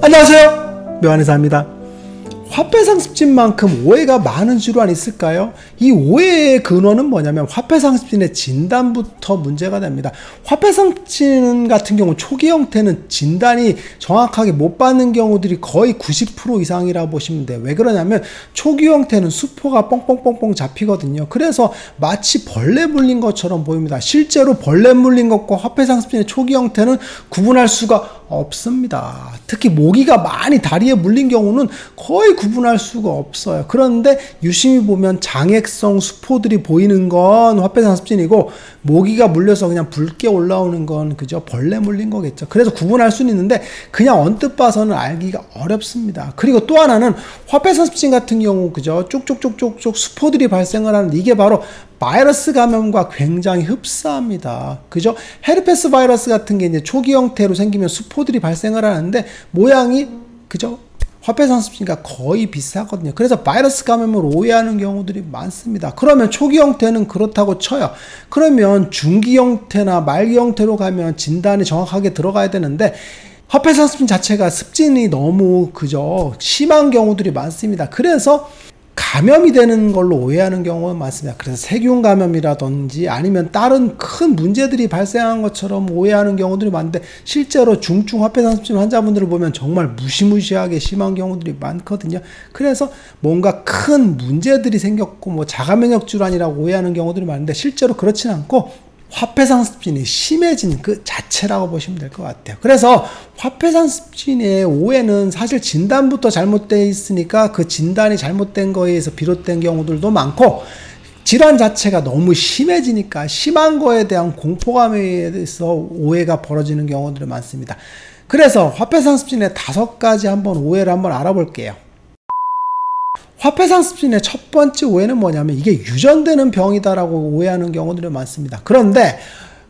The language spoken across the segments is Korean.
안녕하세요, 묘한의사입니다. 화폐상습진만큼 오해가 많은 질환이 있을까요? 이 오해의 근원은 뭐냐면 화폐상습진의 진단부터 문제가 됩니다. 화폐상습진 같은 경우 초기 형태는 진단이 정확하게 못 받는 경우들이 거의 90% 이상이라고 보시면 돼요. 왜 그러냐면 초기 형태는 수포가 뻥뻥뻥뻥 잡히거든요. 그래서 마치 벌레 물린 것처럼 보입니다. 실제로 벌레 물린 것과 화폐상습진의 초기 형태는 구분할 수가 없습니다. 특히 모기가 많이 다리에 물린 경우는 거의 구분할 수가 없어요. 그런데 유심히 보면 장액성 수포들이 보이는 건 화폐상습진이고, 모기가 물려서 그냥 붉게 올라오는 건 그저 벌레 물린 거겠죠. 그래서 구분할 수는 있는데 그냥 언뜻 봐서는 알기가 어렵습니다. 그리고 또 하나는 화폐상습진 같은 경우 그저 쭉쭉쭉쭉쭉 수포들이 발생을 하는데, 이게 바로 바이러스 감염과 굉장히 흡사합니다. 그죠? 헤르페스 바이러스 같은 게 이제 초기 형태로 생기면 수포들이 발생을 하는데 모양이 그죠? 화폐상습진과 거의 비슷하거든요. 그래서 바이러스 감염을 오해하는 경우들이 많습니다. 그러면 초기 형태는 그렇다고 쳐요. 그러면 중기 형태나 말기 형태로 가면 진단이 정확하게 들어가야 되는데, 화폐상습진 자체가 습진이 너무 그저 심한 경우들이 많습니다. 그래서 감염이 되는 걸로 오해하는 경우가 많습니다. 그래서 세균 감염이라든지 아니면 다른 큰 문제들이 발생한 것처럼 오해하는 경우들이 많은데, 실제로 중증 화폐상습진 환자분들을 보면 정말 무시무시하게 심한 경우들이 많거든요. 그래서 뭔가 큰 문제들이 생겼고 뭐 자가면역 질환이라고 오해하는 경우들이 많은데, 실제로 그렇지는 않고 화폐상습진이 심해진 그 자체라고 보시면 될 것 같아요. 그래서 화폐상습진의 오해는 사실 진단부터 잘못되어 있으니까 그 진단이 잘못된 거에 의해서 비롯된 경우들도 많고, 질환 자체가 너무 심해지니까 심한 거에 대한 공포감에 의해서 오해가 벌어지는 경우들이 많습니다. 그래서 화폐상습진의 5가지 한번 오해를 한번 알아볼게요. 화폐상습진의 첫 번째 오해는 뭐냐면 이게 유전되는 병이다라고 오해하는 경우들이 많습니다. 그런데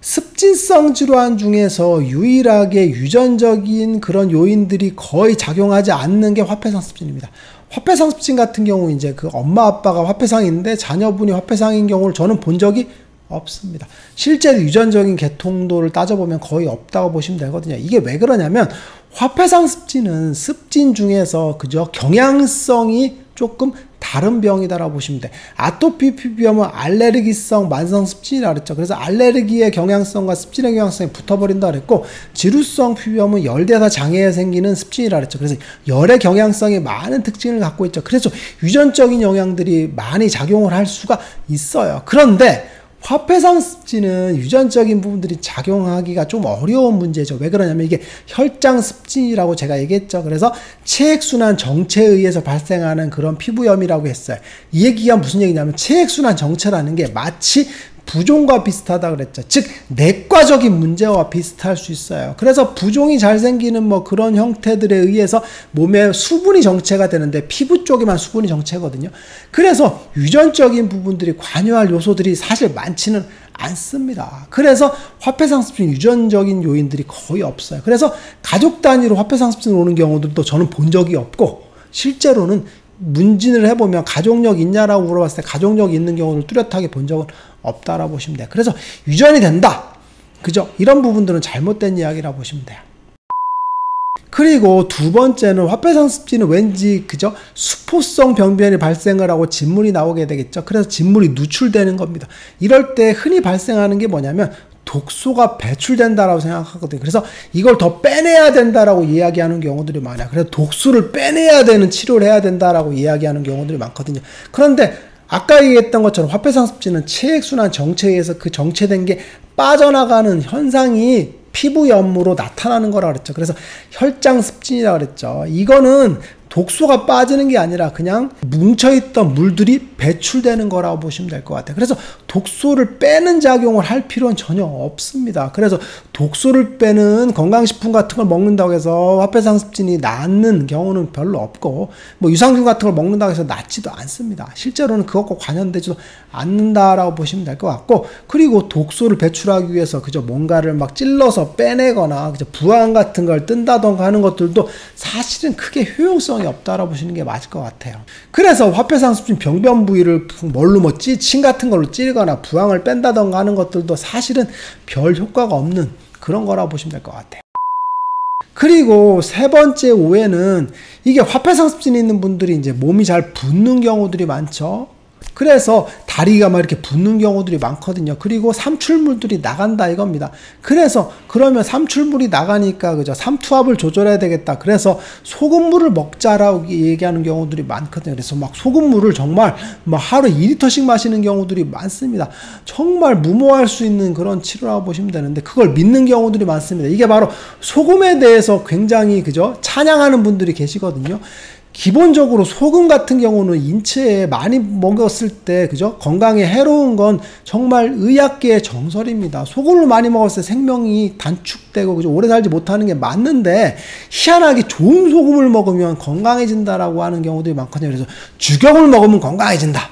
습진성 질환 중에서 유일하게 유전적인 그런 요인들이 거의 작용하지 않는 게 화폐상습진입니다. 화폐상습진 같은 경우 이제 그 엄마 아빠가 화폐상인데 자녀분이 화폐상인 경우를 저는 본 적이 없습니다. 실제 유전적인 계통도를 따져보면 거의 없다고 보시면 되거든요. 이게 왜 그러냐면 화폐상습진은 습진 중에서 그저 경향성이 조금 다른 병이다라고 보시면 돼. 아토피 피부염은 알레르기성 만성습진이라고 그랬죠. 그래서 알레르기의 경향성과 습진의 경향성이 붙어버린다 그랬고, 지루성 피부염은 열대사 장애에 생기는 습진이라고 그랬죠. 그래서 열의 경향성이 많은 특징을 갖고 있죠. 그래서 유전적인 영향들이 많이 작용을 할 수가 있어요. 그런데 화폐상습진은 유전적인 부분들이 작용하기가 좀 어려운 문제죠. 왜 그러냐면 이게 혈장습진이라고 제가 얘기했죠. 그래서 체액순환 정체에 의해서 발생하는 그런 피부염이라고 했어요. 이 얘기가 무슨 얘기냐면 체액순환 정체라는 게 마치 부종과 비슷하다 그랬죠. 즉 내과적인 문제와 비슷할 수 있어요. 그래서 부종이 잘 생기는 뭐 그런 형태들에 의해서 몸에 수분이 정체가 되는데 피부 쪽에만 수분이 정체거든요. 그래서 유전적인 부분들이 관여할 요소들이 사실 많지는 않습니다. 그래서 화폐상습진 유전적인 요인들이 거의 없어요. 그래서 가족 단위로 화폐상습진 오는 경우들도 저는 본 적이 없고, 실제로는 문진을 해보면 가족력 있냐라고 물어봤을 때 가족력 있는 경우를 뚜렷하게 본 적은 없다라고 보시면 돼요. 그래서 유전이 된다, 그죠? 이런 부분들은 잘못된 이야기라고 보시면 돼요. 그리고 두 번째는 화폐상습진은 왠지 그죠? 수포성 병변이 발생을 하고 진물이 나오게 되겠죠. 그래서 진물이 누출되는 겁니다. 이럴 때 흔히 발생하는 게 뭐냐면 독소가 배출된다라고 생각하거든요. 그래서 이걸 더 빼내야 된다라고 이야기하는 경우들이 많아요. 그래서 독소를 빼내야 되는 치료를 해야 된다라고 이야기하는 경우들이 많거든요. 그런데 아까 얘기했던 것처럼 화폐상습진은 체액순환 정체에 의해서 그 정체된 게 빠져나가는 현상이 피부염으로 나타나는 거라 그랬죠. 그래서 혈장습진이라고 그랬죠. 이거는 독소가 빠지는 게 아니라 그냥 뭉쳐있던 물들이 배출되는 거라고 보시면 될 것 같아요. 그래서 독소를 빼는 작용을 할 필요는 전혀 없습니다. 그래서 독소를 빼는 건강식품 같은 걸 먹는다고 해서 화폐상습진이 낫는 경우는 별로 없고, 뭐 유산균 같은 걸 먹는다고 해서 낫지도 않습니다. 실제로는 그것과 관련되지도 않는다라고 보시면 될 것 같고, 그리고 독소를 배출하기 위해서 그저 뭔가를 막 찔러서 빼내거나 그저 부항 같은 걸 뜬다던가 하는 것들도 사실은 크게 효용성이 없다라고 보시는 게 맞을 것 같아요. 그래서 화폐상습진 병변 부위를 뭘로 뭐 침 같은 걸로 찌르거나 부항을 뺀다던가 하는 것들도 사실은 별 효과가 없는 그런 거라고 보시면 될 것 같아요. 그리고 세 번째 오해는 이게 화폐상습진이 있는 분들이 이제 몸이 잘 붓는 경우들이 많죠. 그래서 다리가 막 이렇게 붓는 경우들이 많거든요. 그리고 삼출물들이 나간다 이겁니다. 그래서 그러면 삼출물이 나가니까 그죠? 삼투압을 조절해야 되겠다. 그래서 소금물을 먹자라고 얘기하는 경우들이 많거든요. 그래서 막 소금물을 정말 막 하루 2리터씩 마시는 경우들이 많습니다. 정말 무모할 수 있는 그런 치료라고 보시면 되는데 그걸 믿는 경우들이 많습니다. 이게 바로 소금에 대해서 굉장히 그죠? 찬양하는 분들이 계시거든요. 기본적으로 소금 같은 경우는 인체에 많이 먹었을 때 그죠? 건강에 해로운 건 정말 의학계의 정설입니다. 소금을 많이 먹었을 때 생명이 단축되고 그죠? 오래 살지 못하는 게 맞는데 희한하게 좋은 소금을 먹으면 건강해진다라고 하는 경우들이 많거든요. 그래서 죽역을 먹으면 건강해진다.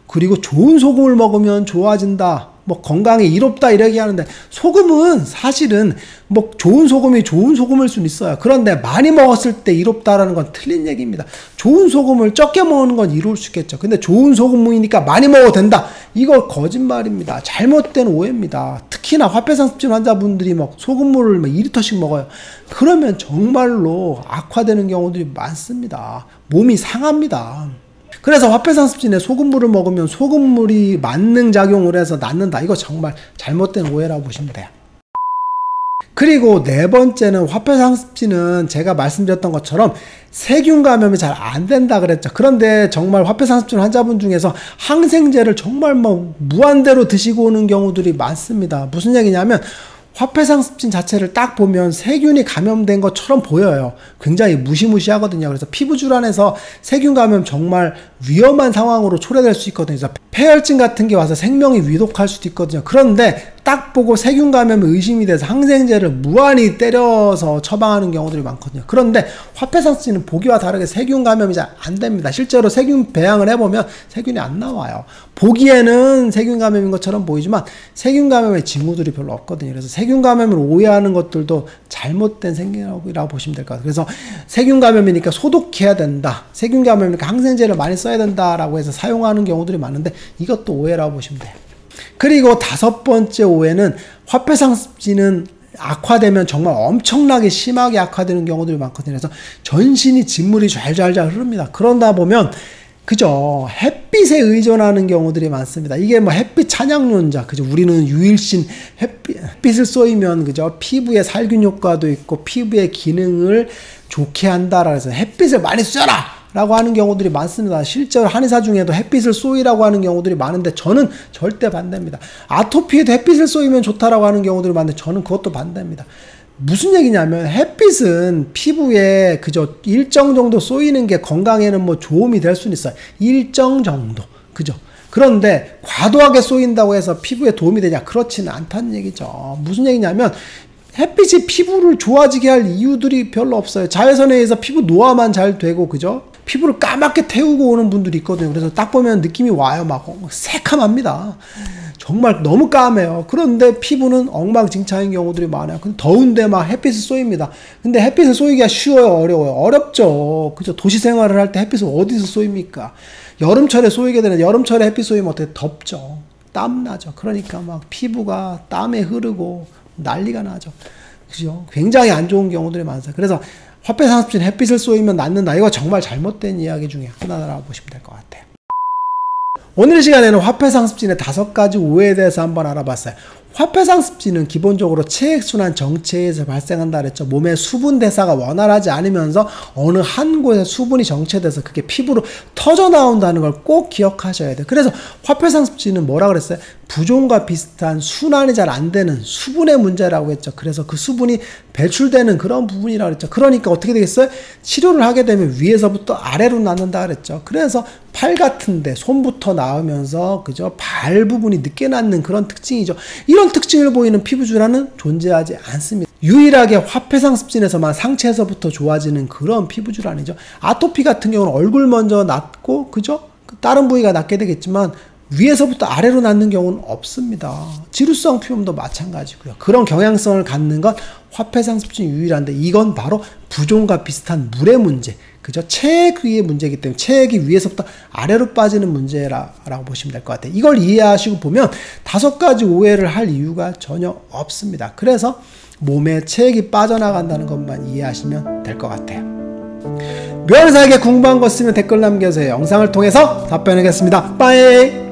그리고 좋은 소금을 먹으면 좋아진다. 뭐 건강에 이롭다 이렇게 하는데 소금은 사실은 뭐 좋은 소금이 좋은 소금일 수는 있어요. 그런데 많이 먹었을 때 이롭다라는 건 틀린 얘기입니다. 좋은 소금을 적게 먹는 건 이로울 수 있겠죠. 근데 좋은 소금이니까 많이 먹어도 된다. 이거 거짓말입니다. 잘못된 오해입니다. 특히나 화폐상습진 환자분들이 막 소금물을 막 2리터씩 먹어요. 그러면 정말로 악화되는 경우들이 많습니다. 몸이 상합니다. 그래서 화폐상습진에 소금물을 먹으면 소금물이 만능작용을 해서 낫는다. 이거 정말 잘못된 오해라고 보시면 돼요. 그리고 네 번째는 화폐상습진은 제가 말씀드렸던 것처럼 세균 감염이 잘 안 된다 그랬죠. 그런데 정말 화폐상습진 환자분 중에서 항생제를 정말 뭐 무한대로 드시고 오는 경우들이 많습니다. 무슨 얘기냐면 화폐상습진 자체를 딱 보면 세균이 감염된 것처럼 보여요. 굉장히 무시무시하거든요. 그래서 피부질환에서 세균 감염 정말 위험한 상황으로 초래될 수 있거든요. 그래서 폐혈증 같은 게 와서 생명이 위독할 수도 있거든요. 그런데 딱 보고 세균 감염이 의심이 돼서 항생제를 무한히 때려서 처방하는 경우들이 많거든요. 그런데 화폐상습진은 보기와 다르게 세균 감염이 잘 안 됩니다. 실제로 세균 배양을 해보면 세균이 안 나와요. 보기에는 세균 감염인 것처럼 보이지만 세균 감염의 징후들이 별로 없거든요. 그래서 세균 감염을 오해하는 것들도 잘못된 생각이라고 보시면 될 것 같아요. 그래서 세균 감염이니까 소독해야 된다. 세균 감염이니까 항생제를 많이 써야 된다라고 해서 사용하는 경우들이 많은데 이것도 오해라고 보시면 돼요. 그리고 다섯 번째 오해는 화폐상습진은 악화되면 정말 엄청나게 심하게 악화되는 경우들이 많거든요. 그래서 전신이 진물이 잘잘잘 흐릅니다. 그러다 보면 그죠? 햇빛에 의존하는 경우들이 많습니다. 이게 뭐 햇빛 찬양론자, 그죠? 우리는 유일신 햇빛을 쏘이면 그죠? 피부에 살균 효과도 있고 피부의 기능을 좋게 한다라 해서 햇빛을 많이 쏘라! 라고 하는 경우들이 많습니다. 실제로 한의사 중에도 햇빛을 쏘이라고 하는 경우들이 많은데 저는 절대 반대입니다. 아토피에도 햇빛을 쏘이면 좋다라고 하는 경우들이 많은데 저는 그것도 반대입니다. 무슨 얘기냐면 햇빛은 피부에 그저 일정 정도 쏘이는 게 건강에는 뭐 도움이 될 수는 있어요. 일정 정도. 그죠? 그런데 과도하게 쏘인다고 해서 피부에 도움이 되냐? 그렇지는 않다는 얘기죠. 무슨 얘기냐면 햇빛이 피부를 좋아지게 할 이유들이 별로 없어요. 자외선에 의해서 피부 노화만 잘 되고 그죠? 피부를 까맣게 태우고 오는 분들이 있거든요. 그래서 딱 보면 느낌이 와요. 막 새카맣니다. 정말 너무 까매요. 그런데 피부는 엉망진창인 경우들이 많아요. 근데 더운데 막 햇빛을 쏘입니다. 근데 햇빛을 쏘이기가 쉬워요? 어려워요? 어렵죠. 그죠? 도시 생활을 할 때 햇빛을 어디서 쏘입니까? 여름철에 쏘이게 되는데 여름철에 햇빛 쏘이면 어떻게 덥죠. 땀나죠. 그러니까 막 피부가 땀에 흐르고 난리가 나죠. 그죠? 굉장히 안 좋은 경우들이 많아요. 그래서 화폐상습진 햇빛을 쏘이면 낫는다. 이거 정말 잘못된 이야기 중에 하나라고 보시면 될 것 같아요. 오늘 시간에는 화폐상습진의 5가지 오해에 대해서 한번 알아봤어요. 화폐상습진은 기본적으로 체액순환 정체에서 발생한다 그랬죠. 몸의 수분 대사가 원활하지 않으면서 어느 한 곳에 수분이 정체돼서 그게 피부로 터져 나온다는 걸 꼭 기억하셔야 돼요. 그래서 화폐상습진은 뭐라 그랬어요? 부종과 비슷한 순환이 잘 안 되는 수분의 문제라고 했죠. 그래서 그 수분이 배출되는 그런 부분이라고 그랬죠. 그러니까 어떻게 되겠어요? 치료를 하게 되면 위에서부터 아래로 낫는다 그랬죠. 그래서 팔 같은데 손부터 나오면서 그죠? 발 부분이 늦게 낫는 그런 특징이죠. 이런 특징을 보이는 피부 질환은 존재하지 않습니다. 유일하게 화폐상습진에서만 상체에서부터 좋아지는 그런 피부 질환이죠. 아토피 같은 경우는 얼굴 먼저 낫고 그죠? 다른 부위가 낫게 되겠지만 위에서부터 아래로 낳는 경우는 없습니다. 지루성 피부염도 마찬가지고요. 그런 경향성을 갖는 건 화폐상습증이 유일한데 이건 바로 부종과 비슷한 물의 문제, 그죠? 체액 위의 문제이기 때문에 체액이 위에서부터 아래로 빠지는 문제라고 보시면 될 것 같아요. 이걸 이해하시고 보면 5가지 오해를 할 이유가 전혀 없습니다. 그래서 몸에 체액이 빠져나간다는 것만 이해하시면 될 것 같아요. 묘한사에게 궁금한 거 있으면 댓글 남겨주세요. 영상을 통해서 답변하겠습니다. 빠이.